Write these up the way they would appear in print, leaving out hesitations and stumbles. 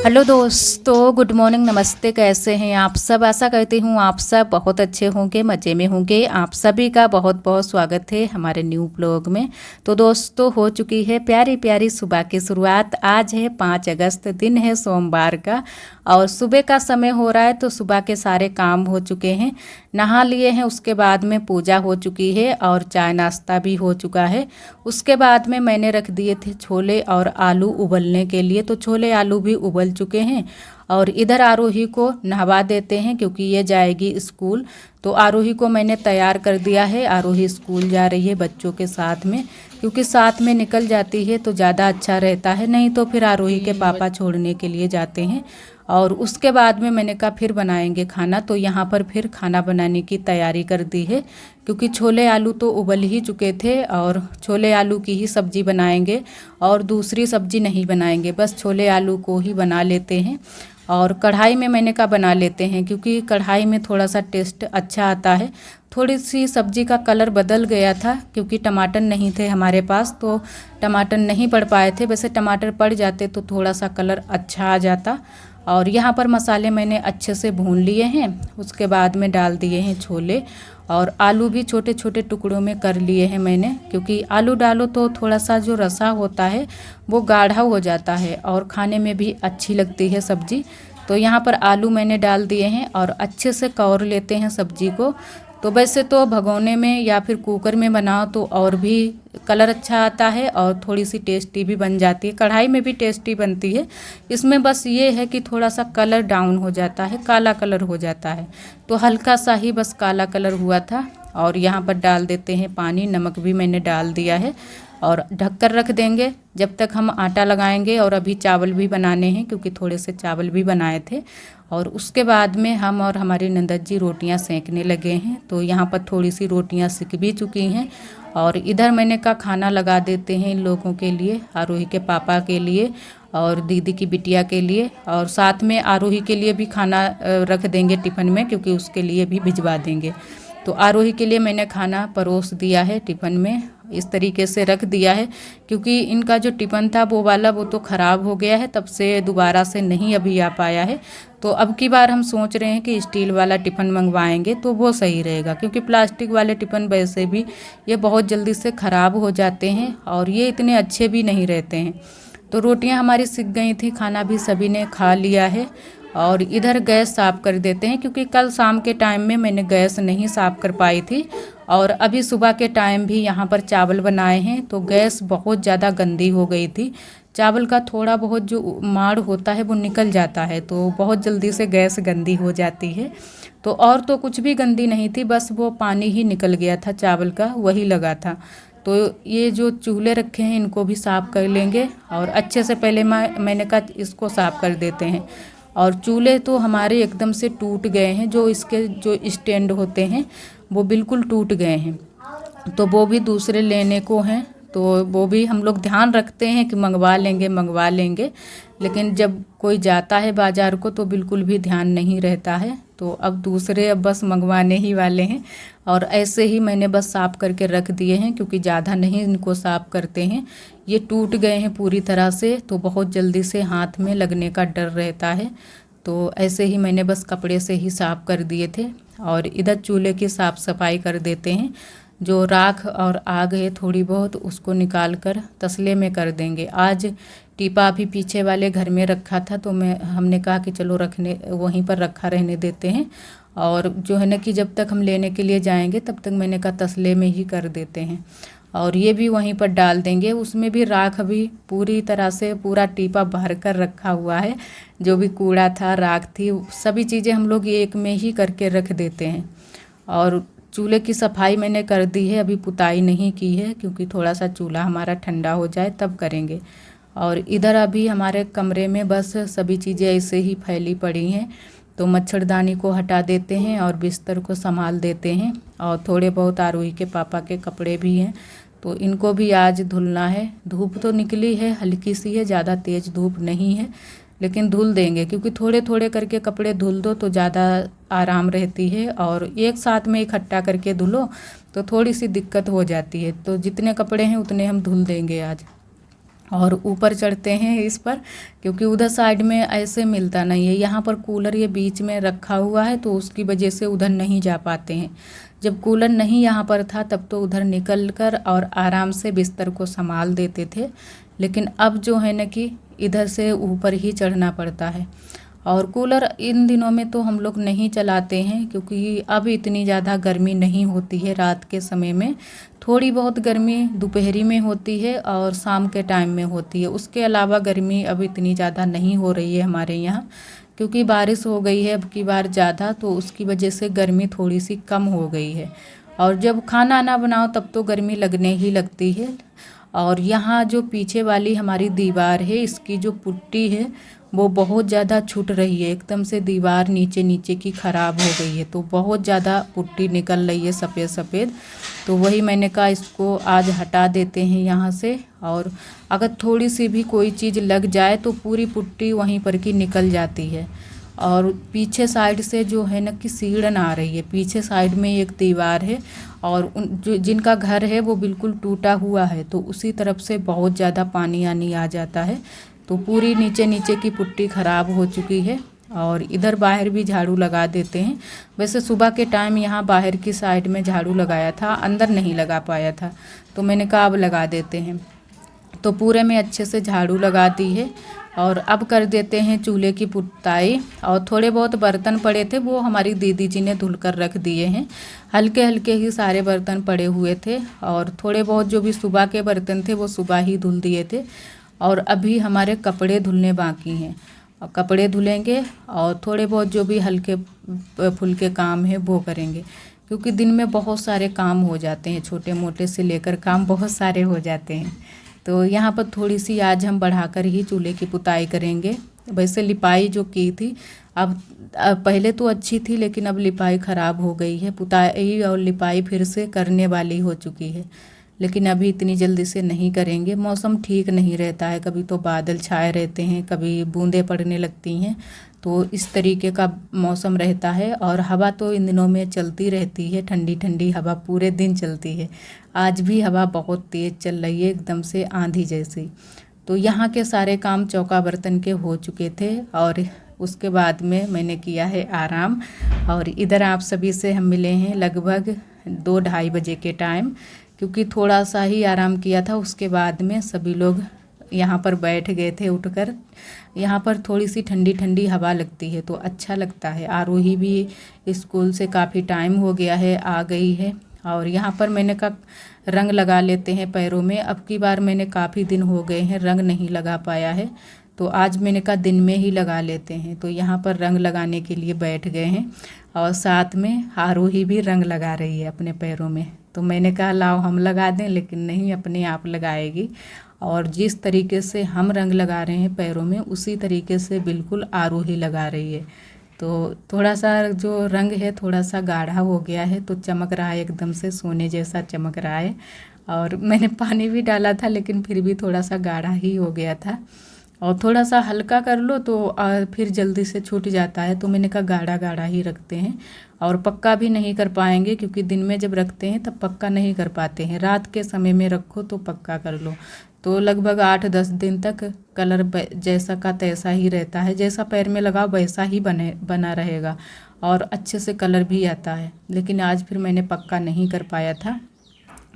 Hello दोस्तों, good morning, नमस्ते। कैसे हैं आप सब? आशा करती हूँ आप सब बहुत अच्छे होंगे, मज़े में होंगे। आप सभी का बहुत बहुत स्वागत है हमारे न्यू ब्लॉग में। तो दोस्तों, हो चुकी है प्यारी प्यारी सुबह की शुरुआत। आज है 5 अगस्त, दिन है सोमवार का और सुबह का समय हो रहा है। तो सुबह के सारे काम हो चुके हैं, नहा लिए हैं, उसके बाद में पूजा हो चुकी है और चाय नाश्ता भी हो चुका है। उसके बाद में मैंने रख दिए थे छोले और आलू उबलने के लिए। तो छोले आलू भी उबल चुके हैं और इधर आरोही को नहवा देते हैं क्योंकि ये जाएगी स्कूल। तो आरोही को मैंने तैयार कर दिया है। आरोही स्कूल जा रही है बच्चों के साथ में, क्योंकि साथ में निकल जाती है तो ज़्यादा अच्छा रहता है, नहीं तो फिर आरोही के पापा छोड़ने के लिए जाते हैं। और उसके बाद में मैंने कहा फिर बनाएंगे खाना। तो यहाँ पर फिर खाना बनाने की तैयारी कर दी है, क्योंकि छोले आलू तो उबल ही चुके थे और छोले आलू की ही सब्ज़ी बनाएंगे और दूसरी सब्ज़ी नहीं बनाएंगे, बस छोले आलू को ही बना लेते हैं। और कढ़ाई में मैंने कहा बना लेते हैं, क्योंकि कढ़ाई में थोड़ा सा टेस्ट अच्छा आता है। थोड़ी सी सब्ज़ी का कलर बदल गया था क्योंकि टमाटर नहीं थे हमारे पास, तो टमाटर नहीं पड़ पाए थे। वैसे टमाटर पड़ जाते तो थोड़ा सा कलर अच्छा आ जाता। और यहाँ पर मसाले मैंने अच्छे से भून लिए हैं। उसके बाद में डाल दिए हैं छोले और आलू भी छोटे छोटे टुकड़ों में कर लिए हैं मैंने, क्योंकि आलू डालो तो थोड़ा सा जो रसा होता है वो गाढ़ा हो जाता है और खाने में भी अच्छी लगती है सब्ज़ी। तो यहाँ पर आलू मैंने डाल दिए हैं और अच्छे से कौर लेते हैं सब्ज़ी को। तो वैसे तो भगोने में या फिर कुकर में बनाओ तो और भी कलर अच्छा आता है और थोड़ी सी टेस्टी भी बन जाती है। कढ़ाई में भी टेस्टी बनती है। इसमें बस ये है कि थोड़ा सा कलर डाउन हो जाता है, काला कलर हो जाता है। तो हल्का सा ही बस काला कलर हुआ था। और यहाँ पर डाल देते हैं पानी, नमक भी मैंने डाल दिया है और ढककर रख देंगे जब तक हम आटा लगाएंगे। और अभी चावल भी बनाने हैं, क्योंकि थोड़े से चावल भी बनाए थे। और उसके बाद में हम और हमारी नंदत जी रोटियां सेंकने लगे हैं। तो यहाँ पर थोड़ी सी रोटियां सिक भी चुकी हैं और इधर मैंने कहा खाना लगा देते हैं इन लोगों के लिए, आरोही के पापा के लिए और दीदी की बिटिया के लिए, और साथ में आरोही के लिए भी खाना रख देंगे टिफ़िन में, क्योंकि उसके लिए भी भिजवा देंगे। तो आरोही के लिए मैंने खाना परोस दिया है टिफ़िन में, इस तरीके से रख दिया है, क्योंकि इनका जो टिफ़िन था वो वाला वो तो ख़राब हो गया है, तब से दोबारा से नहीं अभी आ पाया है। तो अब की बार हम सोच रहे हैं कि स्टील वाला टिफ़िन मंगवाएंगे तो वो सही रहेगा, क्योंकि प्लास्टिक वाले टिफ़िन वैसे भी ये बहुत जल्दी से ख़राब हो जाते हैं और ये इतने अच्छे भी नहीं रहते हैं। तो रोटियां हमारी सिक गई थी, खाना भी सभी ने खा लिया है। और इधर गैस साफ़ कर देते हैं, क्योंकि कल शाम के टाइम में मैंने गैस नहीं साफ़ कर पाई थी और अभी सुबह के टाइम भी यहाँ पर चावल बनाए हैं तो गैस बहुत ज़्यादा गंदी हो गई थी। चावल का थोड़ा बहुत जो माड़ होता है वो निकल जाता है, तो बहुत जल्दी से गैस गंदी हो जाती है। तो और तो कुछ भी गंदी नहीं थी, बस वो पानी ही निकल गया था चावल का, वही लगा था। तो ये जो चूल्हे रखे हैं इनको भी साफ़ कर लेंगे और अच्छे से पहले मैंने कहा इसको साफ़ कर देते हैं। और चूल्हे तो हमारे एकदम से टूट गए हैं, जो इसके जो स्टैंड होते हैं वो बिल्कुल टूट गए हैं। तो वो भी दूसरे लेने को हैं, तो वो भी हम लोग ध्यान रखते हैं कि मंगवा लेंगे, लेकिन जब कोई जाता है बाज़ार को तो बिल्कुल भी ध्यान नहीं रहता है। तो अब दूसरे अब बस मंगवाने ही वाले हैं और ऐसे ही मैंने बस साफ़ करके रख दिए हैं, क्योंकि ज़्यादा नहीं इनको साफ़ करते हैं। ये टूट गए हैं पूरी तरह से, तो बहुत जल्दी से हाथ में लगने का डर रहता है। तो ऐसे ही मैंने बस कपड़े से ही साफ़ कर दिए थे। और इधर चूल्हे की साफ़ सफाई कर देते हैं। जो राख और आग है थोड़ी बहुत उसको निकाल कर तसले में कर देंगे। आज टीपा भी पीछे वाले घर में रखा था, तो हमने कहा कि चलो रखने वहीं पर रखा रहने देते हैं। और जो है ना कि जब तक हम लेने के लिए जाएंगे तब तक मैंने कहा तसले में ही कर देते हैं। और ये भी वहीं पर डाल देंगे। उसमें भी राख अभी पूरी तरह से पूरा टीपा भर कर रखा हुआ है। जो भी कूड़ा था, राख थी, सभी चीज़ें हम लोग एक में ही करके रख देते हैं। और चूल्हे की सफाई मैंने कर दी है, अभी पुताई नहीं की है, क्योंकि थोड़ा सा चूल्हा हमारा ठंडा हो जाए तब करेंगे। और इधर अभी हमारे कमरे में बस सभी चीज़ें ऐसे ही फैली पड़ी हैं, तो मच्छरदानी को हटा देते हैं और बिस्तर को संभाल देते हैं। और थोड़े बहुत आरोही के पापा के कपड़े भी हैं, तो इनको भी आज धुलना है। धूप तो निकली है, हल्की सी है, ज़्यादा तेज़ धूप नहीं है, लेकिन धुल देंगे, क्योंकि थोड़े थोड़े करके कपड़े धुल दो तो ज़्यादा आराम रहती है। और एक साथ में इकट्ठा करके धुलो तो थोड़ी सी दिक्कत हो जाती है। तो जितने कपड़े हैं उतने हम धुल देंगे आज। और ऊपर चढ़ते हैं इस पर, क्योंकि उधर साइड में ऐसे मिलता नहीं है। यहाँ पर कूलर ये बीच में रखा हुआ है तो उसकी वजह से उधर नहीं जा पाते हैं। जब कूलर नहीं यहाँ पर था तब तो उधर निकल कर और आराम से बिस्तर को संभाल देते थे, लेकिन अब जो है ना कि इधर से ऊपर ही चढ़ना पड़ता है। और कूलर इन दिनों में तो हम लोग नहीं चलाते हैं, क्योंकि अब इतनी ज़्यादा गर्मी नहीं होती है। रात के समय में थोड़ी बहुत गर्मी दोपहरी में होती है और शाम के टाइम में होती है। उसके अलावा गर्मी अब इतनी ज़्यादा नहीं हो रही है हमारे यहाँ, क्योंकि बारिश हो गई है अब की बार ज़्यादा, तो उसकी वजह से गर्मी थोड़ी सी कम हो गई है। और जब खाना ना बनाओ तब तो गर्मी लगने ही लगती है। और यहाँ जो पीछे वाली हमारी दीवार है, इसकी जो पुट्टी है वो बहुत ज़्यादा छूट रही है। एकदम से दीवार नीचे नीचे की ख़राब हो गई है, तो बहुत ज़्यादा पुट्टी निकल रही है सफ़ेद सफ़ेद। तो वही मैंने कहा इसको आज हटा देते हैं यहाँ से। और अगर थोड़ी सी भी कोई चीज़ लग जाए तो पूरी पुट्टी वहीं पर की निकल जाती है। और पीछे साइड से जो है ना कि सीढ़न आ रही है। पीछे साइड में एक दीवार है और जो जिनका घर है वो बिल्कुल टूटा हुआ है, तो उसी तरफ से बहुत ज़्यादा पानी आनी आ जाता है। तो पूरी नीचे नीचे की पुट्टी ख़राब हो चुकी है। और इधर बाहर भी झाड़ू लगा देते हैं। वैसे सुबह के टाइम यहाँ बाहर की साइड में झाड़ू लगाया था, अंदर नहीं लगा पाया था, तो मैंने कहा अब लगा देते हैं। तो पूरे में अच्छे से झाड़ू लगा दी है। और अब कर देते हैं चूल्हे की पुताई। और थोड़े बहुत बर्तन पड़े थे वो हमारी दीदी जी ने धुल कर रख दिए हैं। हल्के हल्के ही सारे बर्तन पड़े हुए थे, और थोड़े बहुत जो भी सुबह के बर्तन थे वो सुबह ही धुल दिए थे। और अभी हमारे कपड़े धुलने बाकी हैं, और कपड़े धुलेंगे और थोड़े बहुत जो भी हल्के फुल्के काम है वो करेंगे, क्योंकि दिन में बहुत सारे काम हो जाते हैं, छोटे मोटे से लेकर काम बहुत सारे हो जाते हैं। तो यहाँ पर थोड़ी सी आज हम बढ़ाकर ही चूल्हे की पुताई करेंगे। वैसे लिपाई जो की थी अब पहले तो अच्छी थी, लेकिन अब लिपाई ख़राब हो गई है। पुताई और लिपाई फिर से करने वाली हो चुकी है, लेकिन अभी इतनी जल्दी से नहीं करेंगे। मौसम ठीक नहीं रहता है, कभी तो बादल छाए रहते हैं, कभी बूंदें पड़ने लगती हैं, तो इस तरीके का मौसम रहता है। और हवा तो इन दिनों में चलती रहती है, ठंडी ठंडी हवा पूरे दिन चलती है। आज भी हवा बहुत तेज़ चल रही है, एकदम से आंधी जैसी। तो यहाँ के सारे काम चौका बर्तन के हो चुके थे, और उसके बाद में मैंने किया है आराम। और इधर आप सभी से हम मिले हैं लगभग 2-2:30 बजे के टाइम, क्योंकि थोड़ा सा ही आराम किया था। उसके बाद में सभी लोग यहाँ पर बैठ गए थे उठकर। यहाँ पर थोड़ी सी ठंडी ठंडी हवा लगती है तो अच्छा लगता है। आरोही भी स्कूल से काफ़ी टाइम हो गया है, आ गई है। और यहाँ पर मैंने कहा रंग लगा लेते हैं पैरों में। अब की बार मैंने काफ़ी दिन हो गए हैं रंग नहीं लगा पाया है, तो आज मैंने कहा दिन में ही लगा लेते हैं। तो यहाँ पर रंग लगाने के लिए बैठ गए हैं, और साथ में आरोही भी रंग लगा रही है अपने पैरों में। तो मैंने कहा लाओ हम लगा दें, लेकिन नहीं, अपने आप लगाएगी। और जिस तरीके से हम रंग लगा रहे हैं पैरों में, उसी तरीके से बिल्कुल आरोही लगा रही है। तो थोड़ा सा जो रंग है थोड़ा सा गाढ़ा हो गया है, तो चमक रहा है, एकदम से सोने जैसा चमक रहा है। और मैंने पानी भी डाला था, लेकिन फिर भी थोड़ा सा गाढ़ा ही हो गया था। और थोड़ा सा हल्का कर लो तो फिर जल्दी से छूट जाता है, तो मैंने कहा गाढ़ा गाढ़ा ही रखते हैं। और पक्का भी नहीं कर पाएंगे, क्योंकि दिन में जब रखते हैं तब पक्का नहीं कर पाते हैं। रात के समय में रखो तो पक्का कर लो, तो लगभग 8-10 दिन तक कलर जैसा का तैसा ही रहता है। जैसा पैर में लगाओ वैसा ही बना रहेगा, और अच्छे से कलर भी आता है। लेकिन आज फिर मैंने पक्का नहीं कर पाया था,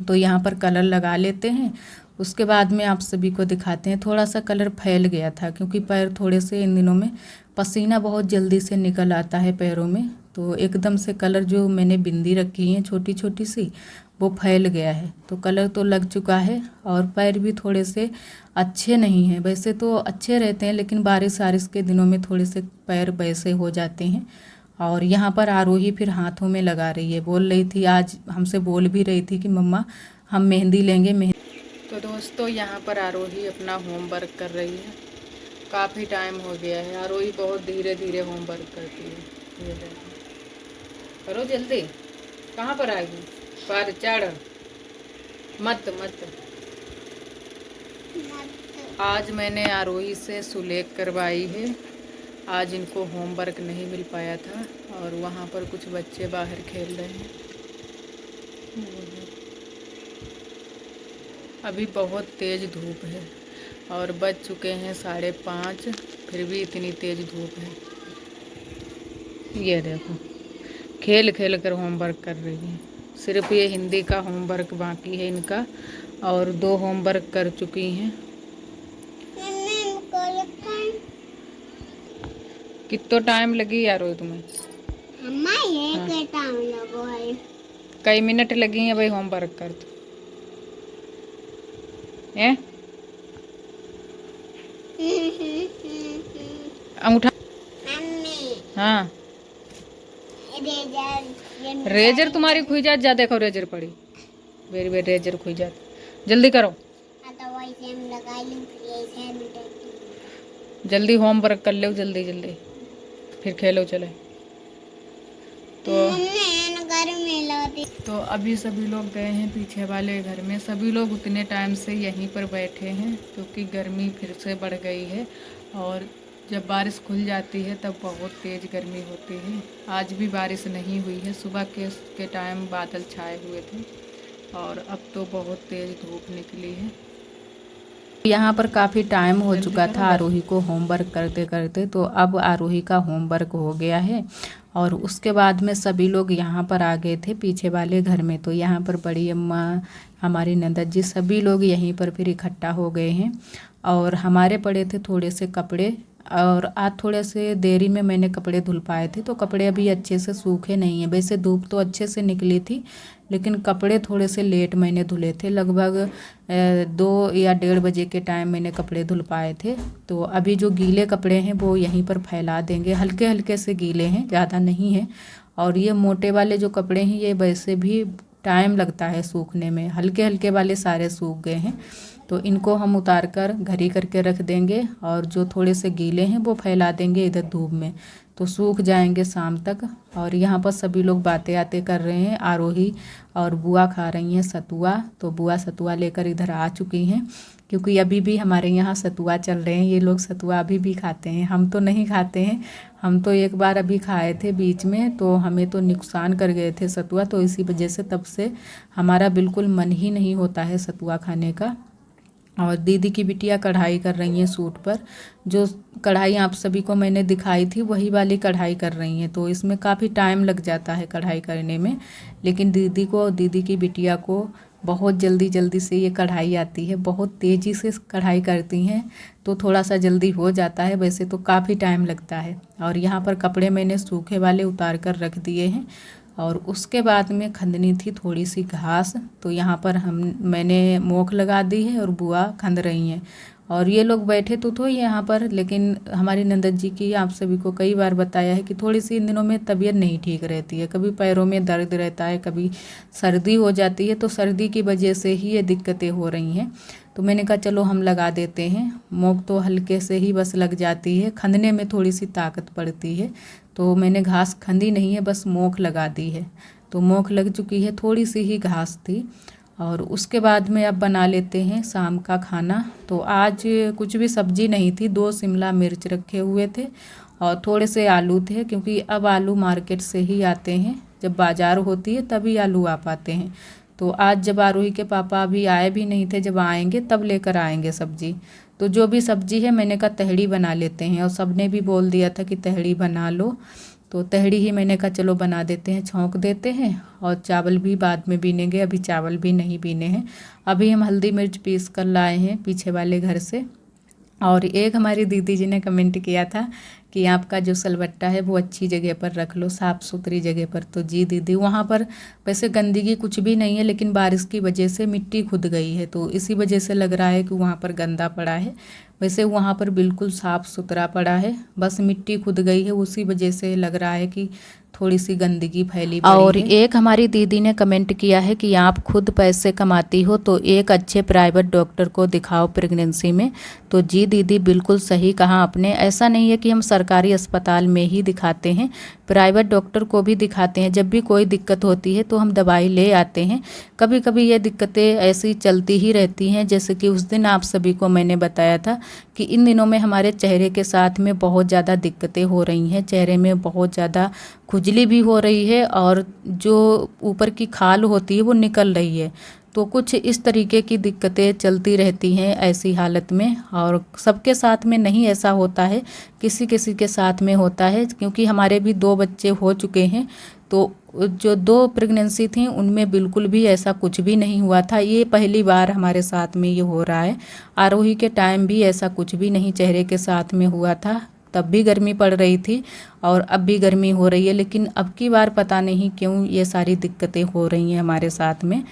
तो यहाँ पर कलर लगा लेते हैं। उसके बाद में आप सभी को दिखाते हैं। थोड़ा सा कलर फैल गया था, क्योंकि पैर थोड़े से इन दिनों में पसीना बहुत जल्दी से निकल आता है पैरों में, तो एकदम से कलर जो मैंने बिंदी रखी है छोटी छोटी सी वो फैल गया है। तो कलर तो लग चुका है, और पैर भी थोड़े से अच्छे नहीं हैं। वैसे तो अच्छे रहते हैं, लेकिन बारिश वारिश के दिनों में थोड़े से पैर वैसे हो जाते हैं। और यहाँ पर आरोही फिर हाथों में लगा रही है, बोल रही थी, आज हमसे बोल भी रही थी कि मम्मा हम मेहंदी लेंगे मेहंदी। तो दोस्तों यहाँ पर आरोही अपना होमवर्क कर रही है। काफ़ी टाइम हो गया है, आरोही बहुत धीरे धीरे होमवर्क करती है। ये देखो, करो जल्दी, कहाँ पर आएगी, पर चढ़ मत मत। आज मैंने आरोही से सुलेख करवाई है, आज इनको होमवर्क नहीं मिल पाया था और वहाँ पर कुछ बच्चे बाहर खेल रहे हैं। अभी बहुत तेज़ धूप है और बज चुके हैं 5:30, फिर भी इतनी तेज़ धूप है। ये देखो खेल खेल कर होमवर्क कर रही है। सिर्फ ये हिंदी का होमवर्क बाकी है इनका और 2 होमवर्क कर चुकी हैं। कितना टाइम लगी यारो तुम्हें? हाँ। कई मिनट लगी हैं भाई होमवर्क कर तो हैं? अंगूठा। हाँ रेजर तुम्हारी खुई जात, जा देखो रेजर पड़ी। वेरी वेरी रेजर खुई जात, जल्दी करो। जल्दी होमवर्क कर लो, जल्दी जल्दी फिर खेलो चले। तो अभी सभी लोग गए हैं पीछे वाले घर में। सभी लोग उतने टाइम से यहीं पर बैठे हैं क्योंकि गर्मी फिर से बढ़ गई है और जब बारिश खुल जाती है तब बहुत तेज़ गर्मी होती है। आज भी बारिश नहीं हुई है। सुबह के टाइम बादल छाए हुए थे और अब तो बहुत तेज़ धूप निकली है। यहाँ पर काफ़ी टाइम हो चुका था आरोही को होमवर्क करते करते, तो अब आरोही का होमवर्क हो गया है और उसके बाद में सभी लोग यहाँ पर आ गए थे पीछे वाले घर में। तो यहाँ पर बड़ी अम्मा, हमारी नंदा जी, सभी लोग यहीं पर फिर इकट्ठा हो गए हैं और हमारे पड़े थे थोड़े से कपड़े और आज थोड़े से देरी में मैंने कपड़े धुल पाए थे, तो कपड़े अभी अच्छे से सूखे नहीं हैं। वैसे धूप तो अच्छे से निकली थी लेकिन कपड़े थोड़े से लेट मैंने धुले थे। लगभग 2 या 1:30 बजे के टाइम मैंने कपड़े धुल पाए थे। तो अभी जो गीले कपड़े हैं वो यहीं पर फैला देंगे, हल्के हल्के से गीले हैं, ज़्यादा नहीं है। और ये मोटे वाले जो कपड़े हैं ये वैसे भी टाइम लगता है सूखने में, हल्के हल्के वाले सारे सूख गए हैं। तो इनको हम उतार कर घड़ी करके रख देंगे और जो थोड़े से गीले हैं वो फैला देंगे इधर धूप में, तो सूख जाएंगे शाम तक। और यहाँ पर सभी लोग बातें आते कर रहे हैं। आरोही और बुआ खा रही हैं सतुआ, तो बुआ सतुआ लेकर इधर आ चुकी हैं क्योंकि अभी भी हमारे यहाँ सतुआ चल रहे हैं। ये लोग सतुआ अभी भी खाते हैं, हम तो नहीं खाते हैं। हम तो एक बार अभी खाए थे बीच में, तो हमें तो नुकसान कर गए थे सतुआ, तो इसी वजह से तब से हमारा बिल्कुल मन ही नहीं होता है सतुआ खाने का। और दीदी की बिटिया कढ़ाई कर रही हैं सूट पर। जो कढ़ाई आप सभी को मैंने दिखाई थी वही वाली कढ़ाई कर रही हैं, तो इसमें काफ़ी टाइम लग जाता है कढ़ाई करने में। लेकिन दीदी की बिटिया को बहुत जल्दी जल्दी से ये कढ़ाई आती है, बहुत तेज़ी से कढ़ाई करती हैं, तो थोड़ा सा जल्दी हो जाता है। वैसे तो काफ़ी टाइम लगता है। और यहाँ पर कपड़े मैंने सूखे वाले उतार कर रख दिए हैं और उसके बाद में खंदनी थी थोड़ी सी घास, तो यहाँ पर मैंने मोख लगा दी है और बुआ खंद रही हैं। और ये लोग बैठे तो यहाँ पर, लेकिन हमारी नंदन जी की आप सभी को कई बार बताया है कि थोड़ी सी इन दिनों में तबीयत नहीं ठीक रहती है। कभी पैरों में दर्द रहता है, कभी सर्दी हो जाती है, तो सर्दी की वजह से ही ये दिक्कतें हो रही हैं। तो मैंने कहा चलो हम लगा देते हैं। मोख तो हल्के से ही बस लग जाती है, खंदने में थोड़ी सी ताकत पड़ती है। तो मैंने घास खंदी नहीं है, बस मोख लगा दी है। तो मोख लग चुकी है, थोड़ी सी ही घास थी। और उसके बाद में अब बना लेते हैं शाम का खाना। तो आज कुछ भी सब्जी नहीं थी, 2 शिमला मिर्च रखे हुए थे और थोड़े से आलू थे, क्योंकि अब आलू मार्केट से ही आते हैं, जब बाज़ार होती है तभी आलू आ पाते हैं। तो आज जब आरोही के पापा अभी आए भी नहीं थे, जब आएंगे तब लेकर आएंगे सब्जी। तो जो भी सब्जी है मैंने कहा तहड़ी बना लेते हैं, और सब ने भी बोल दिया था कि तहड़ी बना लो। तो तहड़ी ही मैंने कहा चलो बना देते हैं, छौंक देते हैं। और चावल भी बाद में बीनेंगे, अभी चावल भी नहीं बीने हैं। अभी हम हल्दी मिर्च पीस कर लाए हैं पीछे वाले घर से। और एक हमारी दीदी जी ने कमेंट किया था कि आपका जो सलबट्टा है वो अच्छी जगह पर रख लो, साफ़ सुथरी जगह पर। तो जी दीदी, वहाँ पर वैसे गंदगी कुछ भी नहीं है, लेकिन बारिश की वजह से मिट्टी खुद गई है, तो इसी वजह से लग रहा है कि वहाँ पर गंदा पड़ा है। वैसे वहाँ पर बिल्कुल साफ़ सुथरा पड़ा है, बस मिट्टी खुद गई है, उसी वजह से लग रहा है कि थोड़ी सी गंदगी फैली पड़ी और है। एक हमारी दीदी ने कमेंट किया है कि आप खुद पैसे कमाती हो तो एक अच्छे प्राइवेट डॉक्टर को दिखाओ प्रेगनेंसी में। तो जी दीदी, बिल्कुल सही कहा आपने। ऐसा नहीं है कि हम सरकारी अस्पताल में ही दिखाते हैं, प्राइवेट डॉक्टर को भी दिखाते हैं। जब भी कोई दिक्कत होती है तो हम दवाई ले आते हैं। कभी कभी ये दिक्कतें ऐसी चलती ही रहती हैं, जैसे कि उस दिन आप सभी को मैंने बताया था कि इन दिनों में हमारे चेहरे के साथ में बहुत ज़्यादा दिक्कतें हो रही हैं। चेहरे में बहुत ज़्यादा खुजली भी हो रही है और जो ऊपर की खाल होती है वो निकल रही है। तो कुछ इस तरीके की दिक्कतें चलती रहती हैं ऐसी हालत में, और सबके साथ में नहीं ऐसा होता है, किसी किसी के साथ में होता है। क्योंकि हमारे भी 2 बच्चे हो चुके हैं, तो जो 2 प्रेगनेंसी थी उनमें बिल्कुल भी ऐसा कुछ भी नहीं हुआ था। ये पहली बार हमारे साथ में ये हो रहा है। आरोही के टाइम भी ऐसा कुछ भी नहीं चेहरे के साथ में हुआ था, तब भी गर्मी पड़ रही थी और अब भी गर्मी हो रही है। लेकिन अब की बार पता नहीं क्यों ये सारी दिक्कतें हो रही हैं हमारे साथ में।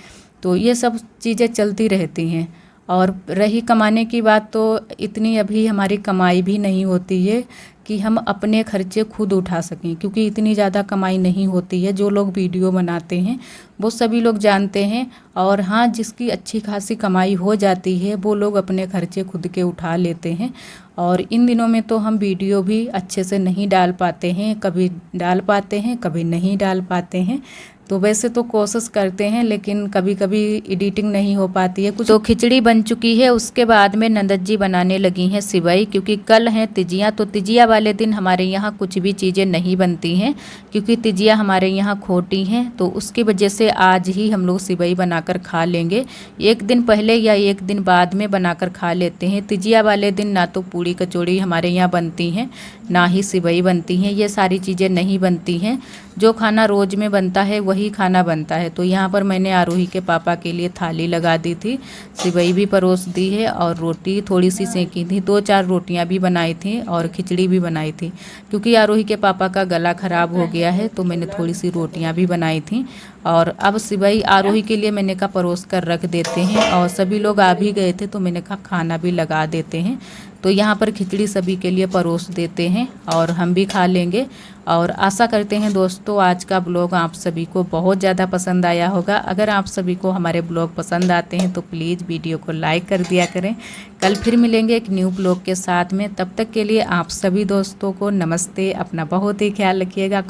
तो ये सब चीज़ें चलती रहती हैं। और रही कमाने की बात, तो इतनी अभी हमारी कमाई भी नहीं होती है कि हम अपने खर्चे खुद उठा सकें, क्योंकि इतनी ज़्यादा कमाई नहीं होती है। जो लोग वीडियो बनाते हैं वो सभी लोग जानते हैं। और हाँ, जिसकी अच्छी खासी कमाई हो जाती है वो लोग अपने खर्चे खुद के उठा लेते हैं। और इन दिनों में तो हम वीडियो भी अच्छे से नहीं डाल पाते हैं, कभी डाल पाते हैं कभी नहीं डाल पाते हैं। तो वैसे तो कोशिश करते हैं, लेकिन कभी कभी एडिटिंग नहीं हो पाती है। कुछ तो खिचड़ी बन चुकी है, उसके बाद में नंदत जी बनाने लगी हैं सिवई, क्योंकि कल हैं तिजियाँ। तो तिजिया वाले दिन हमारे यहाँ कुछ भी चीज़ें नहीं बनती हैं, क्योंकि तिजिया हमारे यहाँ खोटी हैं। तो उसकी वजह से आज ही हम लोग सिवई बनाकर खा लेंगे। एक दिन पहले या एक दिन बाद में बनाकर खा लेते हैं। तिजिया वाले दिन ना तो पूड़ी कचौड़ी हमारे यहाँ बनती हैं, ना ही सिवई बनती हैं। ये सारी चीज़ें नहीं बनती हैं। जो खाना रोज़ में बनता है वही खाना बनता है। तो यहाँ पर मैंने आरोही के पापा के लिए थाली लगा दी थी, सिवई भी परोस दी है और रोटी थोड़ी सी सेंकी थी। 2-4 रोटियाँ भी बनाई थी और खिचड़ी भी बनाई थी। क्योंकि आरोही के पापा का गला ख़राब हो गया है तो मैंने थोड़ी सी रोटियाँ भी बनाई थी। और अब सिवई आरोही के लिए मैंने कहा परोस कर रख देते हैं, और सभी लोग आ भी गए थे तो मैंने कहा खाना भी लगा देते हैं। तो यहाँ पर खिचड़ी सभी के लिए परोस देते हैं और हम भी खा लेंगे। और आशा करते हैं दोस्तों आज का ब्लॉग आप सभी को बहुत ज़्यादा पसंद आया होगा। अगर आप सभी को हमारे ब्लॉग पसंद आते हैं तो प्लीज़ वीडियो को लाइक कर दिया करें। कल फिर मिलेंगे एक न्यू ब्लॉग के साथ में। तब तक के लिए आप सभी दोस्तों को नमस्ते। अपना बहुत ही ख्याल रखिएगा।